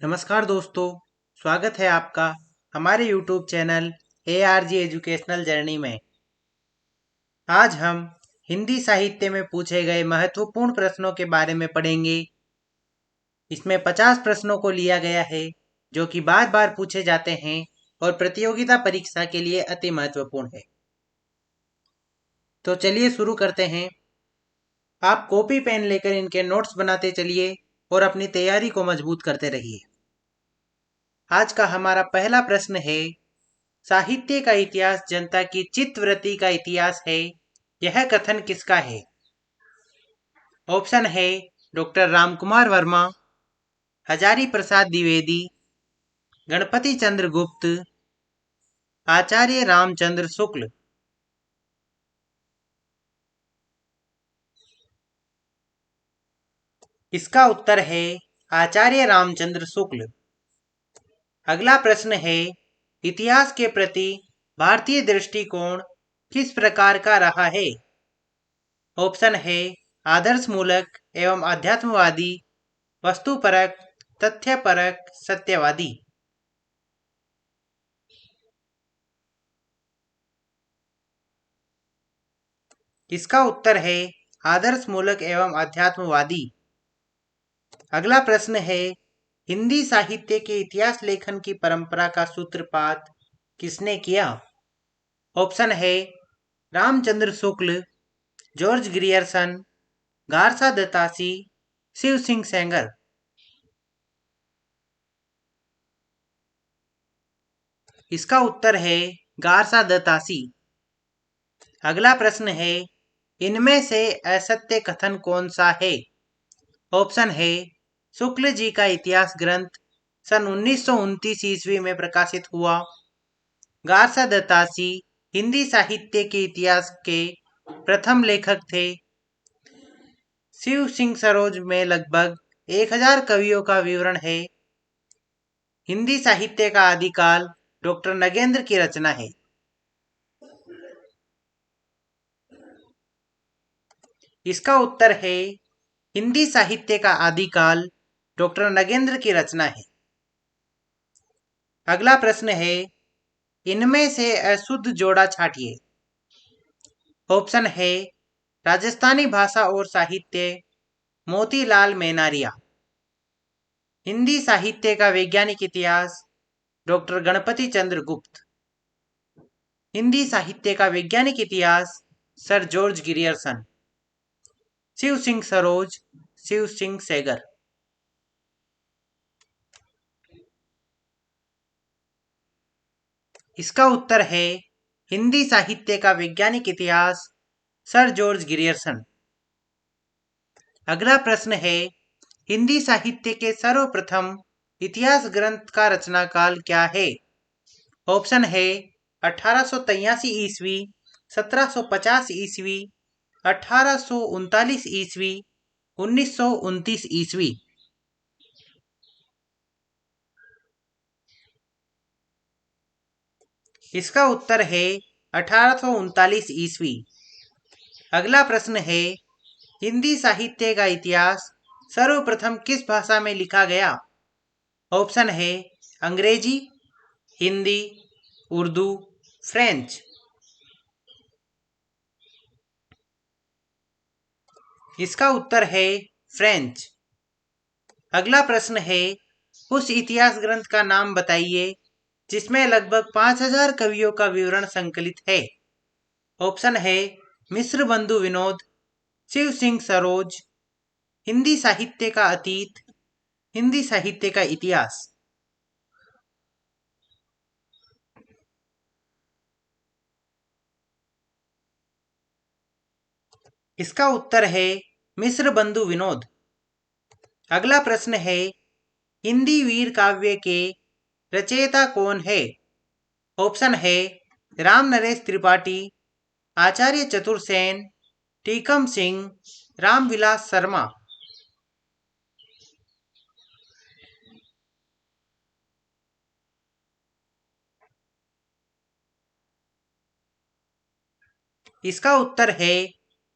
नमस्कार दोस्तों, स्वागत है आपका हमारे YouTube channel ARG educational journey में। आज हम हिंदी साहित्य में पूछे गए महत्वपूर्ण प्रश्नों के बारे में पढ़ेंगे। इसमें 50 प्रश्नों को लिया गया है जो कि बार बार पूछे जाते हैं और प्रतियोगिता परीक्षा के लिए अति महत्वपूर्ण है। तो चलिए शुरू करते हैं। आप कॉपी पेन लेकर इनके नोट्स बनाते चलिए और अपनी तैयारी को मजबूत करते रहिए। आज का हमारा पहला प्रश्न है, साहित्य का इतिहास जनता की चित्तवृत्ति का इतिहास है, यह कथन किसका है? ऑप्शन है डॉक्टर रामकुमार वर्मा, हजारी प्रसाद द्विवेदी, गणपति चंद्र गुप्त, आचार्य रामचंद्र शुक्ल। इसका उत्तर है आचार्य रामचंद्र शुक्ल। अगला प्रश्न है, इतिहास के प्रति भारतीय दृष्टिकोण किस प्रकार का रहा है? ऑप्शन है आदर्शमूलक एवं अध्यात्मवादी, वस्तुपरक, तथ्यपरक, सत्यवादी। इसका उत्तर है आदर्शमूलक एवं अध्यात्मवादी। अगला प्रश्न है, हिंदी साहित्य के इतिहास लेखन की परंपरा का सूत्रपात किसने किया? ऑप्शन है Ramchandra Shukla, George Grierson, Garcin de Tassy, Shiv Singh Sengar. इसका उत्तर है गारसा दत्तासी। अगला प्रश्न है, इनमें से असत्य कथन कौन सा है? ऑप्शन है शुक्ल जी का इतिहास ग्रंथ सन 1929 ईस्वी में प्रकाशित हुआ। गारसा दत्तासी हिंदी साहित्य के इतिहास के प्रथम लेखक थे। शिव सिंह सरोज में लगभग 1000 कवियों का विवरण है। हिंदी साहित्य का आदिकाल डॉक्टर नगेंद्र की रचना है। इसका उत्तर है हिंदी साहित्य का आदिकाल डॉक्टर नगेंद्र की रचना है। अगला प्रश्न है, इनमें से अशुद्ध जोड़ा छांटिए। ऑप्शन है राजस्थानी भाषा और साहित्य, मोतीलाल मेनारिया। हिंदी साहित्य का वैज्ञानिक इतिहास डॉक्टर गणपति चंद्र गुप्त। हिंदी साहित्य का वैज्ञानिक इतिहास sir George Grierson. Shiv Singh Saroj, Shiv Singh Sengar. इसका उत्तर है हिंदी साहित्य का वैज्ञानिक इतिहास सर जॉर्ज ग्रियर्सन। अगला प्रश्न है, हिंदी साहित्य के सर्वप्रथम इतिहास ग्रंथ का रचनाकाल क्या है? ऑप्शन है 1883 ईस्वी, 1750 ईस्वी, 1839 ईस्वी, 1929 ईस्वी। इसका उत्तर है 1839 ईस्वी। अगला प्रश्न है, हिंदी साहित्य का इतिहास सर्वप्रथम किस भाषा में लिखा गया? ऑप्शन है अंग्रेजी, हिंदी, उर्दू, फ्रेंच। इसका उत्तर है फ्रेंच। अगला प्रश्न है, उस इतिहास ग्रंथ का नाम बताइए जिसमें लगभग 5000 कवियों का विवरण संकलित है। ऑप्शन है मिश्र बंधु विनोद, शिव सिंह सरोज, हिंदी साहित्य का अतीत, हिंदी साहित्य का इतिहास। इसका उत्तर है मिश्र बंधु विनोद। अगला प्रश्न है, हिंदी वीर काव्य के रचयिता कौन है? ऑप्शन है राम नरेश त्रिपाठी, आचार्य चतुरसेन, टीकम सिंह, रामविलास शर्मा। इसका उत्तर है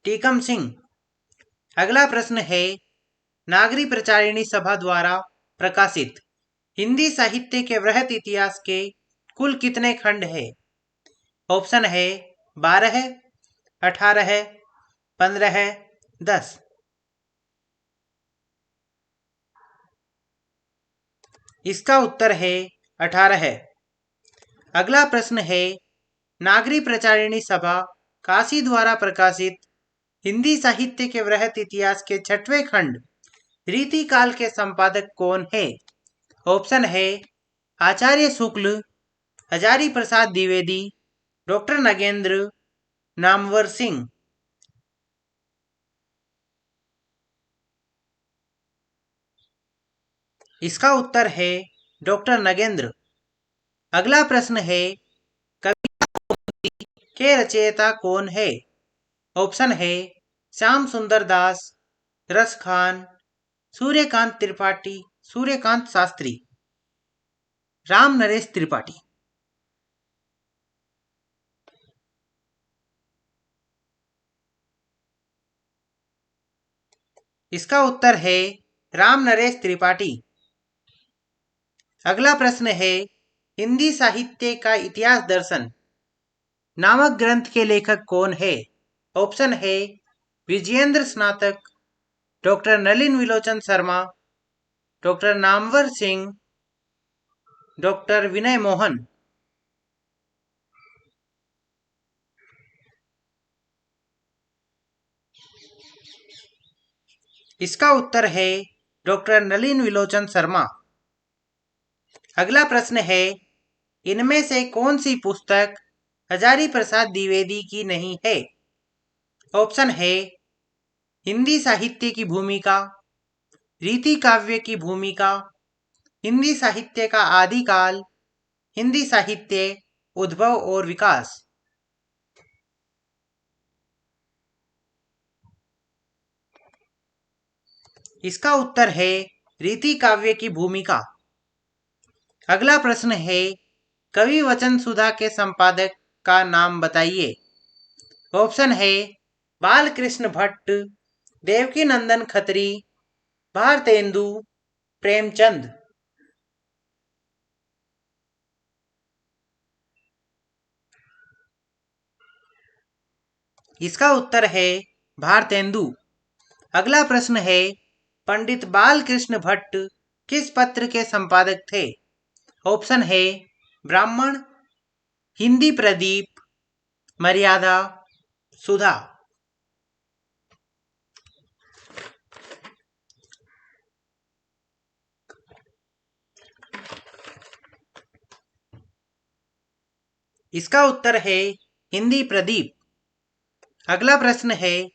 टीकम सिंह। अगला प्रश्न है, नागरी प्रचारिणी सभा द्वारा प्रकाशित हिंदी साहित्य के वृहत इतिहास के कुल कितने खंड है? ऑप्शन है 12, 18, 15, 10। इसका उत्तर है 18। अगला प्रश्न है, नागरी प्रचारिणी सभा काशी द्वारा प्रकाशित हिंदी साहित्य के वृहत इतिहास के 6वें खंड रीतिकाल के संपादक कौन है? ऑप्शन है आचार्य शुक्ल, हजारी प्रसाद द्विवेदी, डॉक्टर नगेंद्र, नामवर सिंह। इसका उत्तर है डॉक्टर नगेंद्र। अगला प्रश्न है, कवि के रचयिता कौन है? ऑप्शन है श्याम सुंदर दास, रस खान, सूर्यकांत शास्त्री, राम नरेश त्रिपाठी। इसका उत्तर है राम नरेश त्रिपाठी। अगला प्रश्न है, हिंदी साहित्य का इतिहास दर्शन नामक ग्रंथ के लेखक कौन है? ऑप्शन है विजयेंद्र स्नातक, doctor Nalin विलोचन Sharma, doctor Namvar Singh, doctor विनय मोहन। इसका उत्तर है डॉक्टर नलिन विलोचन शर्मा। अगला प्रश्न है, इनमें से कौन सी पुस्तक हजारी प्रसाद द्विवेदी की नहीं है? ऑप्शन है हिंदी साहित्य की भूमिका, रीति काव्य की भूमिका, हिंदी साहित्य का आदिकाल, हिंदी साहित्य उद्भव और विकास। इसका उत्तर है रीति काव्य की भूमिका। अगला प्रश्न है, कवि वचन सुधा के संपादक का नाम बताइए। ऑप्शन है बालकृष्ण भट्ट, देवकी नंदन खत्री, भारतेंदु, प्रेमचंद। इसका उत्तर है भारतेंदु। अगला प्रश्न है, पंडित बालकृष्ण भट्ट किस पत्र के संपादक थे? ऑप्शन है ब्राह्मण, हिंदी प्रदीप, मर्यादा, सुधा। इसका उत्तर है हिंदी प्रदीप। अगला प्रश्न है,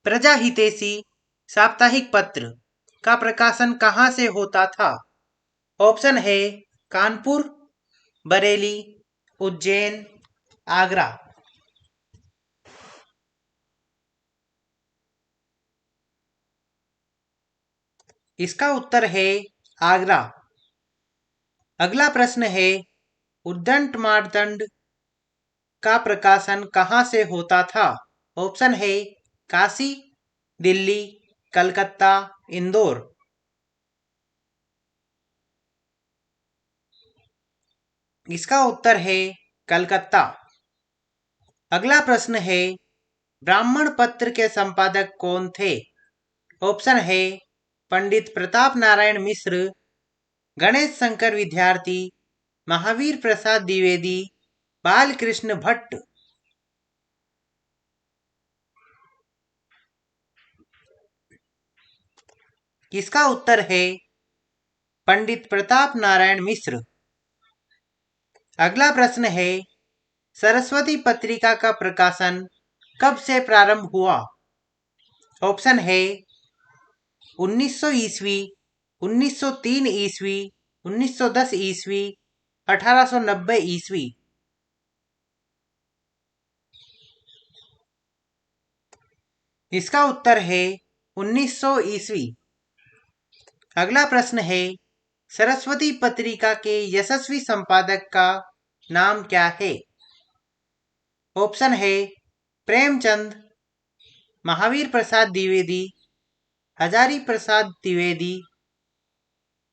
प्रजा हितैषी साप्ताहिक पत्र का प्रकाशन कहाँ से होता था? ऑप्शन है कानपुर, बरेली, उज्जैन, आगरा। इसका उत्तर है आगरा। अगला प्रश्न है, उद्दंड मार्तंड का प्रकाशन कहाँ से होता था? ऑप्शन है काशी, दिल्ली, कलकत्ता, इंदौर। इसका उत्तर है कलकत्ता। अगला प्रश्न है, ब्राह्मण पत्र के संपादक कौन थे? ऑप्शन है पंडित प्रताप नारायण मिश्र, गणेश शंकर विद्यार्थी, महावीर प्रसाद द्विवेदी, बालकृष्ण भट्ट। इसका उत्तर है पंडित प्रताप नारायण मिश्र। अगला प्रश्न है, सरस्वती पत्रिका का प्रकाशन कब से प्रारंभ हुआ? ऑप्शन है 1900 ईस्वी, 1903 ईस्वी, 1910 ईस्वी, 1890 ईस्वी। इसका उत्तर है 1900 ईस्वी। अगला प्रश्न है, सरस्वती पत्रिका के यशस्वी संपादक का नाम क्या है? ऑप्शन है प्रेमचंद, महावीर प्रसाद द्विवेदी, हजारी प्रसाद द्विवेदी,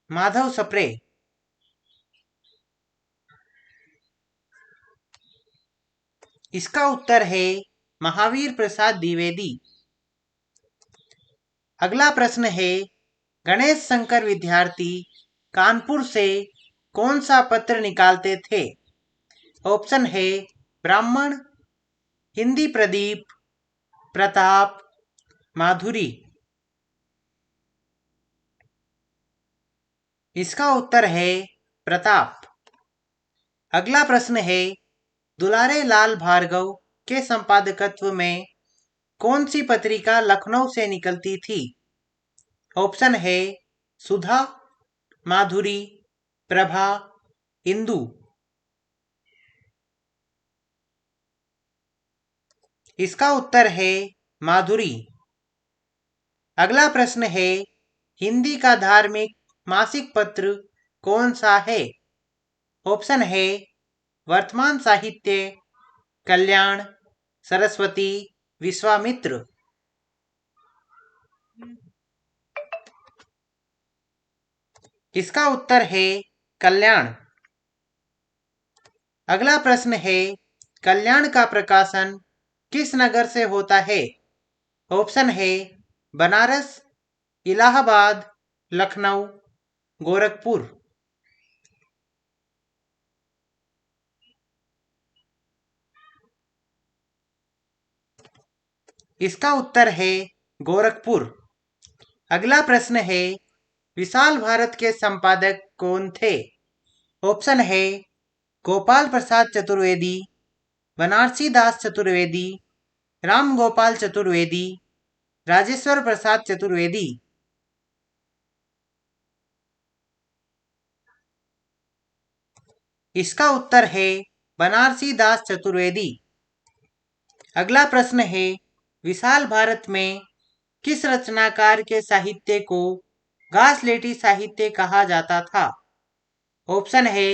माधव सप्रे। इसका उत्तर है महावीर प्रसाद द्विवेदी। अगला प्रश्न है, गणेश शंकर विद्यार्थी कानपुर से कौन सा पत्र निकालते थे? ऑप्शन है ब्राह्मण, हिंदी प्रदीप, प्रताप, माधुरी। इसका उत्तर है प्रताप। अगला प्रश्न है, दुलारे लाल भार्गव के संपादकत्व में कौन सी पत्रिका लखनऊ से निकलती थी? ऑप्शन है सुधा, माधुरी, प्रभा, इंदु। इसका उत्तर है माधुरी। अगला प्रश्न है, हिंदी का धार्मिक मासिक पत्र कौन सा है? ऑप्शन है वर्तमान साहित्य, कल्याण, सरस्वती, विश्वामित्र। इसका उत्तर है कल्याण। अगला प्रश्न है, कल्याण का प्रकाशन किस नगर से होता है? ऑप्शन है बनारस, इलाहाबाद, लखनऊ, गोरखपुर। इसका उत्तर है गोरखपुर। अगला प्रश्न है, विशाल भारत के संपादक कौन थे? ऑप्शन है गोपाल प्रसाद चतुर्वेदी, बनारसी दास चतुर्वेदी, राम गोपाल चतुर्वेदी, राजेश्वर प्रसाद चतुर्वेदी। इसका उत्तर है बनारसी दास चतुर्वेदी। अगला प्रश्न है, विशाल भारत में किस रचनाकार के साहित्य को घासलेटी साहित्य कहा जाता था? ऑप्शन है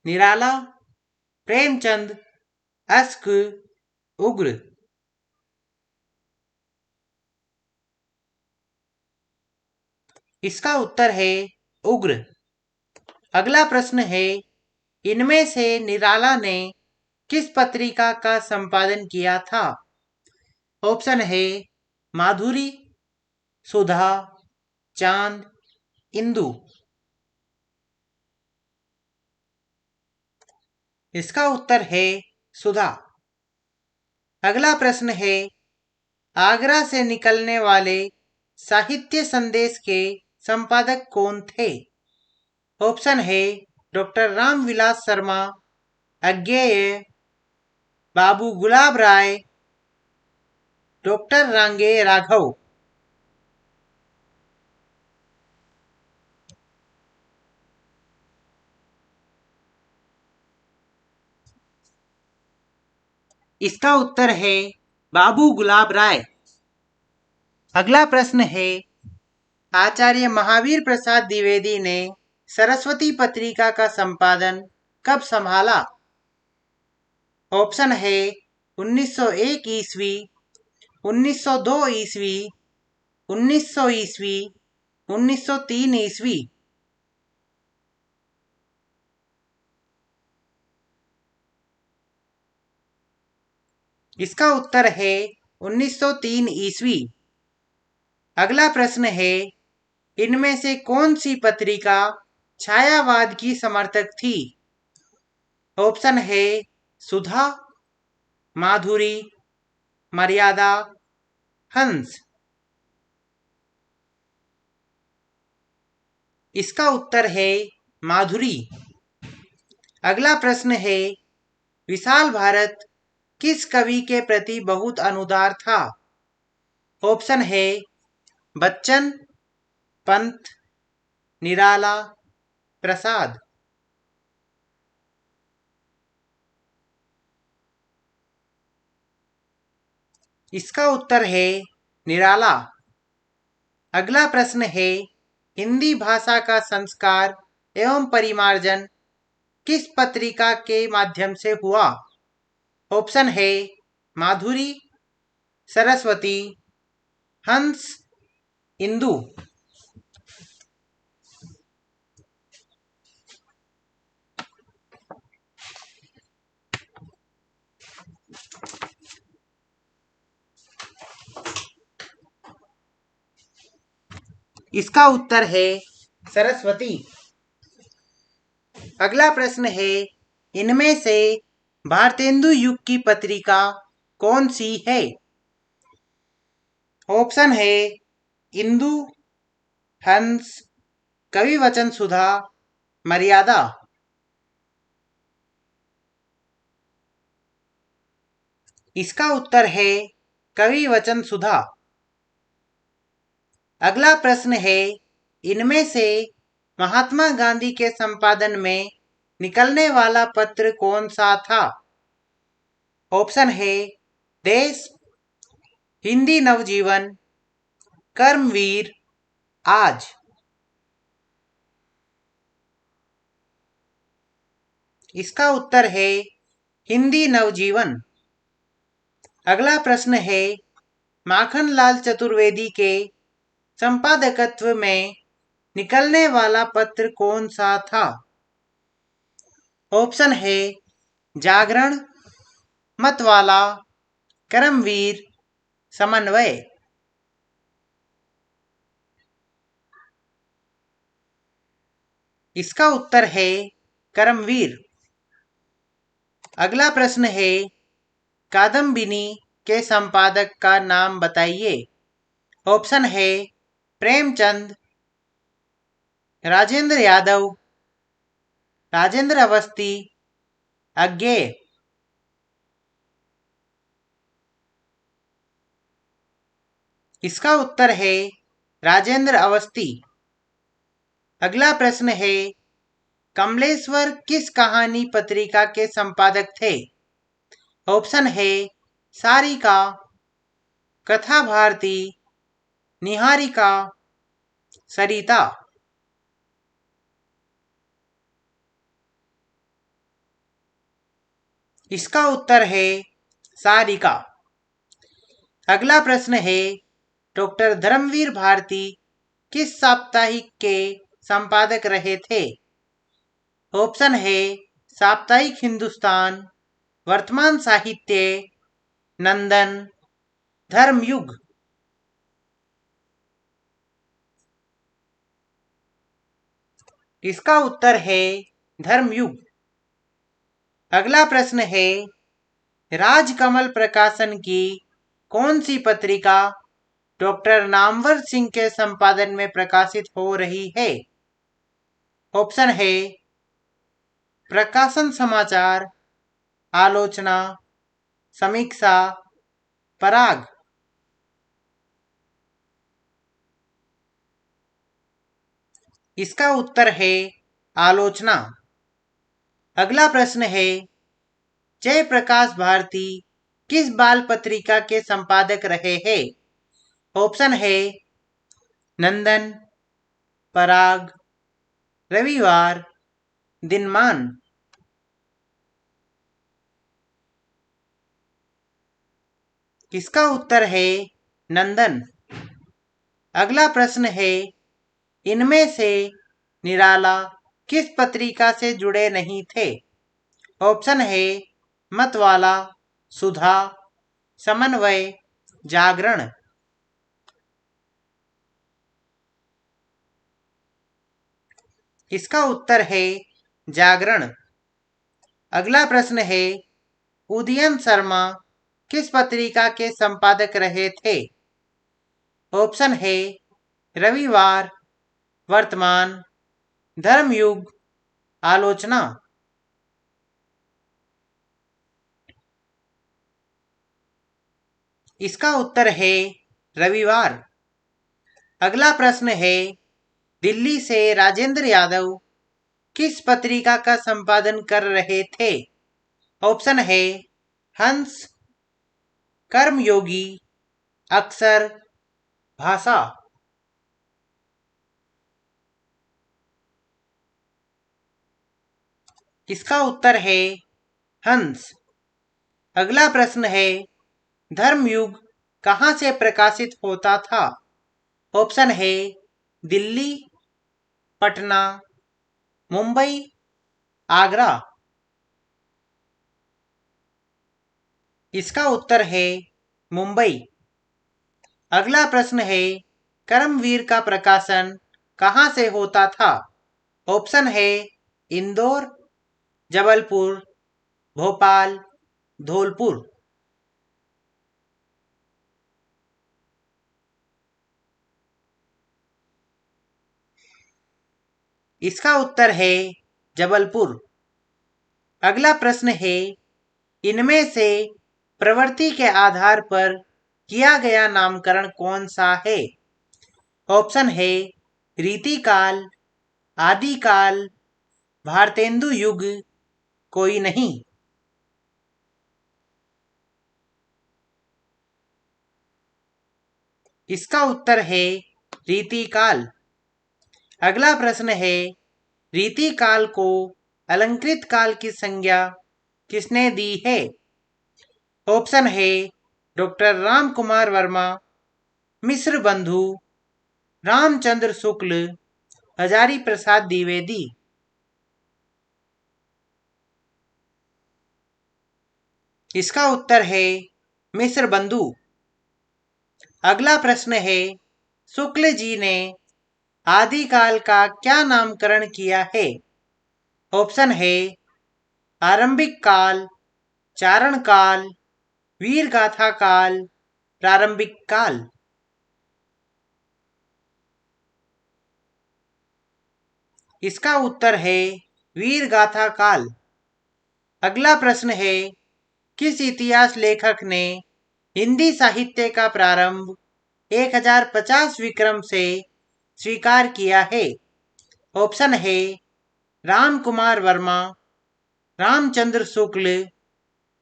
निराला, प्रेमचंद, अश्क, उग्र। इसका उत्तर है उग्र। अगला प्रश्न है, इनमें से निराला ने किस पत्रिका का संपादन किया था? ऑप्शन है माधुरी, सुधा, चांद, इंदु। इसका उत्तर है सुधा। अगला प्रश्न है, आगरा से निकलने वाले साहित्य संदेश के संपादक कौन थे? ऑप्शन है डॉक्टर रामविलास शर्मा, अज्ञेय, बाबू गुलाब राय, डॉक्टर रांगे राघव। इसका उत्तर है बाबू गुलाब राय। अगला प्रश्न है, आचार्य महावीर प्रसाद द्विवेदी ने सरस्वती पत्रिका का संपादन कब संभाला? ऑप्शन है 1901 ईस्वी, 1902 ईस्वी, 1900 ईस्वी, 1903 ईस्वी। इसका उत्तर है 1903 ईस्वी। अगला प्रश्न है, इनमें से कौन सी पत्रिका छायावाद की समर्थक थी? ऑप्शन है सुधा, माधुरी, मर्यादा, हंस। इसका उत्तर है माधुरी। अगला प्रश्न है, विशाल भारत किस कवि के प्रति बहुत अनुदार था? ऑप्शन है बच्चन, पंत, निराला, प्रसाद। इसका उत्तर है निराला। अगला प्रश्न है, हिंदी भाषा का संस्कार एवं परिमार्जन किस पत्रिका के माध्यम से हुआ? ऑप्शन है माधुरी, सरस्वती, हंस, इंदु। इसका उत्तर है सरस्वती। अगला प्रश्न है, इनमें से भारतेंदु युग की पत्रिका कौन सी है? ऑप्शन है इंदु, हंस, कविवचन सुधा, मर्यादा। इसका उत्तर है कविवचन सुधा। अगला प्रश्न है, इनमें से महात्मा गांधी के संपादन में निकलने वाला पत्र कौन सा था? ऑप्शन है देश, हिंदी नवजीवन, कर्मवीर, आज। इसका उत्तर है हिंदी नवजीवन। अगला प्रश्न है, माखनलाल चतुर्वेदी के संपादकत्व में निकलने वाला पत्र कौन सा था? ऑप्शन है जागरण, मतवाला, कर्मवीर, समन्वय। इसका उत्तर है कर्मवीर। अगला प्रश्न है, कादम्बिनी के संपादक का नाम बताइए। ऑप्शन है प्रेमचंद, राजेंद्र यादव, राजेंद्र अवस्थी, अज्ञेय। इसका उत्तर है राजेंद्र अवस्थी। अगला प्रश्न है, कमलेश्वर किस कहानी पत्रिका के संपादक थे? ऑप्शन है सारिका, कथा भारती, निहारिका, सरिता। इसका उत्तर है सारिका। अगला प्रश्न है, डॉक्टर धर्मवीर भारती किस साप्ताहिक के संपादक रहे थे? ऑप्शन है साप्ताहिक हिंदुस्तान, वर्तमान साहित्य, नंदन, धर्मयुग। इसका उत्तर है धर्मयुग। अगला प्रश्न है, राजकमल प्रकाशन की कौन सी पत्रिका डॉक्टर नामवर सिंह के संपादन में प्रकाशित हो रही है? ऑप्शन है प्रकाशन समाचार, आलोचना, समीक्षा, पराग। इसका उत्तर है आलोचना। अगला प्रश्न है, जयप्रकाश भारती किस बाल पत्रिका के संपादक रहे हैं? ऑप्शन है नंदन, पराग, रविवार, दिनमान। इसका उत्तर है नंदन। अगला प्रश्न है, इनमें से निराला किस पत्रिका से जुड़े नहीं थे? ऑप्शन है मतवाला, सुधा, समन्वय, जागरण। इसका उत्तर है जागरण। अगला प्रश्न है, उदयन शर्मा किस पत्रिका के संपादक रहे थे? ऑप्शन है रविवार, वर्तमान, धर्मयुग, आलोचना। इसका उत्तर है रविवार। अगला प्रश्न है, दिल्ली से राजेंद्र यादव किस पत्रिका का संपादन कर रहे थे? ऑप्शन है हंस, कर्मयोगी, अक्षर, भाषा। इसका उत्तर है हंस। अगला प्रश्न है, धर्मयुग कहाँ से प्रकाशित होता था? ऑप्शन है दिल्ली, पटना, मुंबई, आगरा। इसका उत्तर है मुंबई। अगला प्रश्न है, कर्मवीर का प्रकाशन कहाँ से होता था? ऑप्शन है इंदौर, जबलपुर, भोपाल, धौलपुर। इसका उत्तर है जबलपुर। अगला प्रश्न है, इनमें से प्रवृत्ति के आधार पर किया गया नामकरण कौन सा है? ऑप्शन है रीतिकाल, आदिकाल, भारतेंदु युग, कोई नहीं। इसका उत्तर है रीतिकाल। अगला प्रश्न है, रीतिकाल को अलंकृत काल की संज्ञा किसने दी है? ऑप्शन है डॉक्टर राम कुमार वर्मा, मिश्र बंधु, रामचंद्र शुक्ल, हजारी प्रसाद द्विवेदी। इसका उत्तर है मिश्र बंधु। अगला प्रश्न है, शुक्ल जी ने आदिकाल का क्या नामकरण किया है? ऑप्शन है आरंभिक काल, चारण काल, वीर गाथा काल, प्रारंभिक काल। इसका उत्तर है वीर गाथा काल। अगला प्रश्न है, किस इतिहास लेखक ने हिंदी साहित्य का प्रारंभ 1050 विक्रम से स्वीकार किया है? ऑप्शन है राम कुमार वर्मा, रामचंद्र शुक्ल,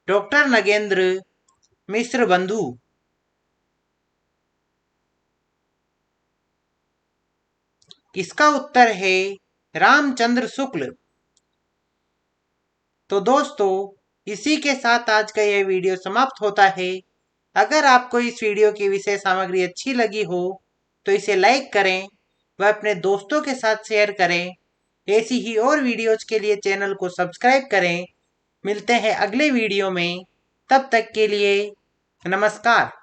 डॉक्टर नगेंद्र, मिश्र बंधु। इसका उत्तर है रामचंद्र शुक्ल। तो दोस्तों, इसी के साथ आज का यह वीडियो समाप्त होता है। अगर आपको इस वीडियो की विषय सामग्री अच्छी लगी हो तो इसे लाइक करें व अपने दोस्तों के साथ शेयर करें। ऐसी ही और वीडियोज के लिए चैनल को सब्सक्राइब करें। मिलते हैं अगले वीडियो में, तब तक के लिए नमस्कार।